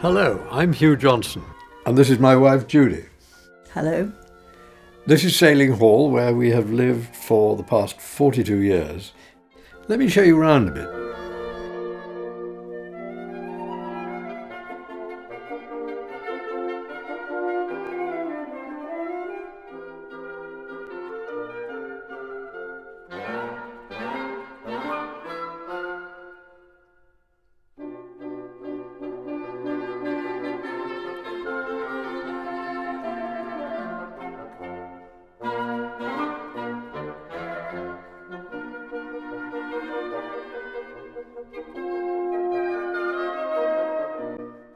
Hello, I'm Hugh Johnson. And this is my wife, Judy. Hello. This is Sailing Hall, where we have lived for the past 42 years. Let me show you around a bit.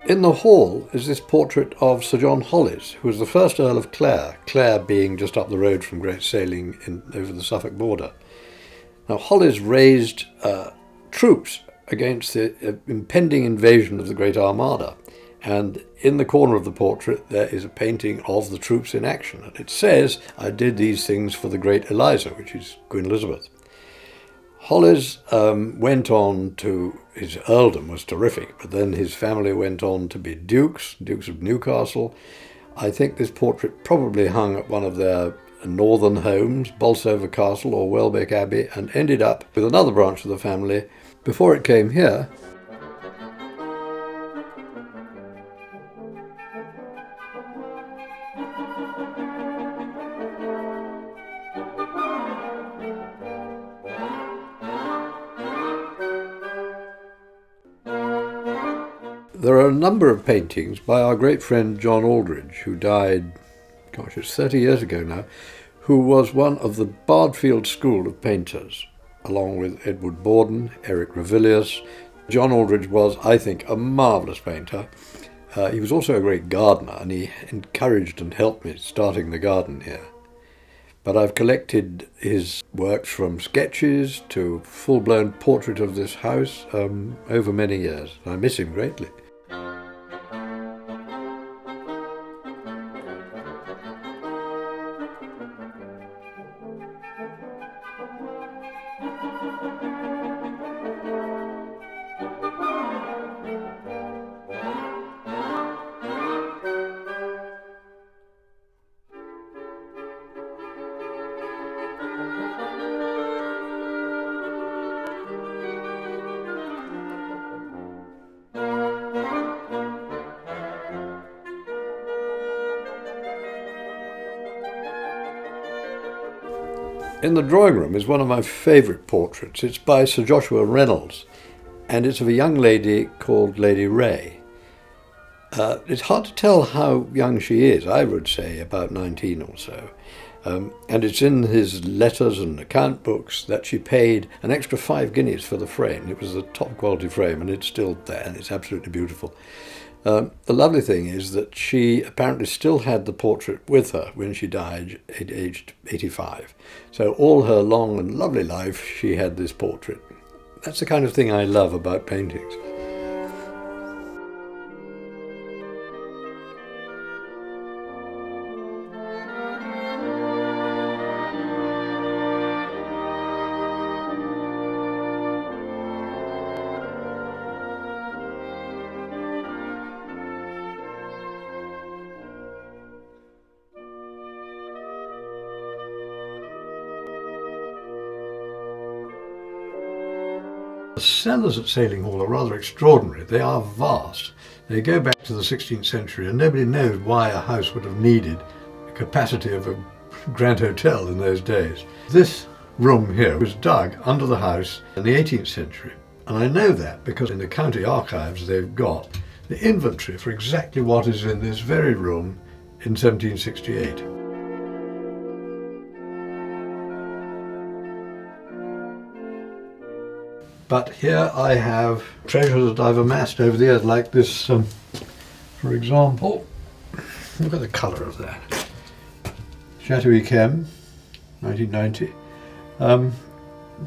In the hall is this portrait of Sir John Hollis, who was the first Earl of Clare, Clare being just up the road from Great Sailing over the Suffolk border. Now, Hollis raised troops against the impending invasion of the Great Armada, and in the corner of the portrait there is a painting of the troops in action, and it says, "I did these things for the great Eliza," which is Queen Elizabeth. Hollis went on to, his earldom was terrific, but then his family went on to be dukes of Newcastle. I think this portrait probably hung at one of their northern homes, Bolsover Castle or Welbeck Abbey, and ended up with another branch of the family before it came here. There are a number of paintings by our great friend John Aldridge, who died, it's 30 years ago now, who was one of the Bardfield school of painters, along with Edward Borden, Eric Revilius. John Aldridge was, I think, a marvellous painter. He was also a great gardener, and he encouraged and helped me starting the garden here. But I've collected his works from sketches to full-blown portrait of this house over many years. I miss him greatly. In the drawing room is one of my favourite portraits. It's by Sir Joshua Reynolds, and it's of a young lady called Lady Ray. It's hard to tell how young she is. I would say about 19 or so. And it's in his letters and account books that she paid an extra 5 guineas for the frame. It was a top quality frame, and it's still there, and it's absolutely beautiful. The lovely thing is that she apparently still had the portrait with her when she died at aged 85. So all her long and lovely life she had this portrait. That's the kind of thing I love about paintings. The cellars at Sailing Hall are rather extraordinary. They are vast. They go back to the 16th century, and nobody knows why a house would have needed the capacity of a grand hotel in those days. This room here was dug under the house in the 18th century, and I know that because in the county archives they've got the inventory for exactly what is in this very room in 1768. But here I have treasures that I've amassed over the years, like this, for example. Look at the colour of that. Chateau Yquem, 1990.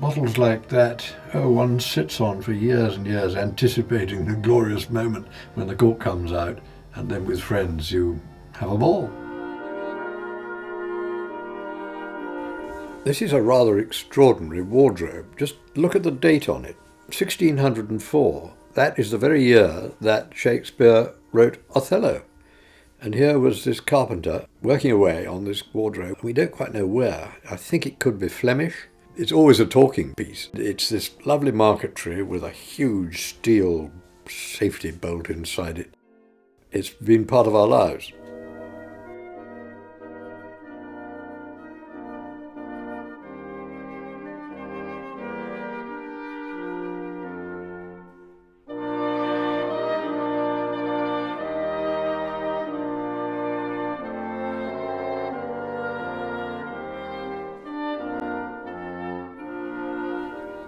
Bottles like that, one sits on for years and years, anticipating the glorious moment when the cork comes out, and then with friends you have a ball. This is a rather extraordinary wardrobe. Just look at the date on it, 1604. that is the very year that Shakespeare wrote Othello. And here was this carpenter working away on this wardrobe. We don't quite know where. I think it could be Flemish. It's always a talking piece. It's this lovely marquetry with a huge steel safety bolt inside it. It's been part of our lives.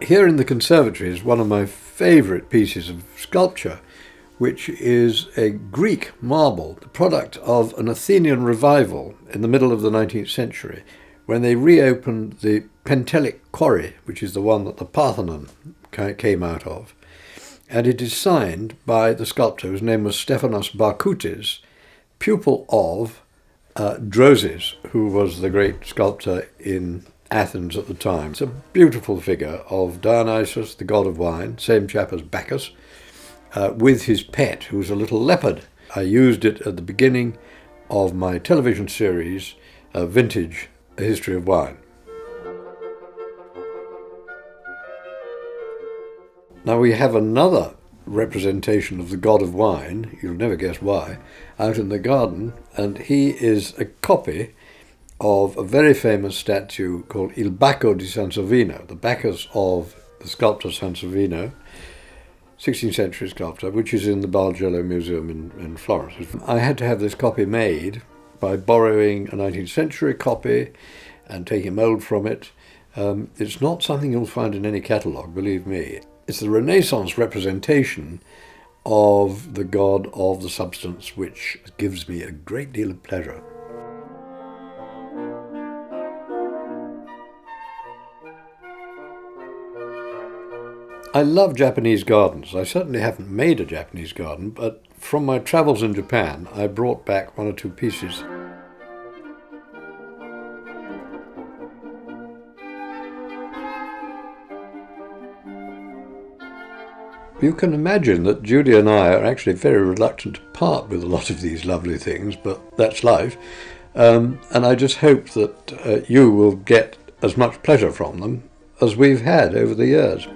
Here in the conservatory is one of my favourite pieces of sculpture, which is a Greek marble, the product of an Athenian revival in the middle of the 19th century, when they reopened the Pentelic quarry, which is the one that the Parthenon came out of. And it is signed by the sculptor, whose name was Stephanos Barkoutis, pupil of Drosis, who was the great sculptor in Athens at the time. It's a beautiful figure of Dionysus, the god of wine, same chap as Bacchus, with his pet, who's a little leopard. I used it at the beginning of my television series, Vintage, A History of Wine. Now we have another representation of the god of wine, you'll never guess why, out in the garden, and he is a copy of a very famous statue called Il Bacco di Sansovino, the Bacchus of the sculptor Sansovino, 16th century sculptor, which is in the Bargello Museum in Florence. I had to have this copy made by borrowing a 19th century copy and taking a mould from it. It's not something you'll find in any catalogue, believe me. It's the Renaissance representation of the god of the substance, which gives me a great deal of pleasure. I love Japanese gardens. I certainly haven't made a Japanese garden, but from my travels in Japan, I brought back one or two pieces. You can imagine that Judy and I are actually very reluctant to part with a lot of these lovely things, but that's life. And I just hope that you will get as much pleasure from them as we've had over the years.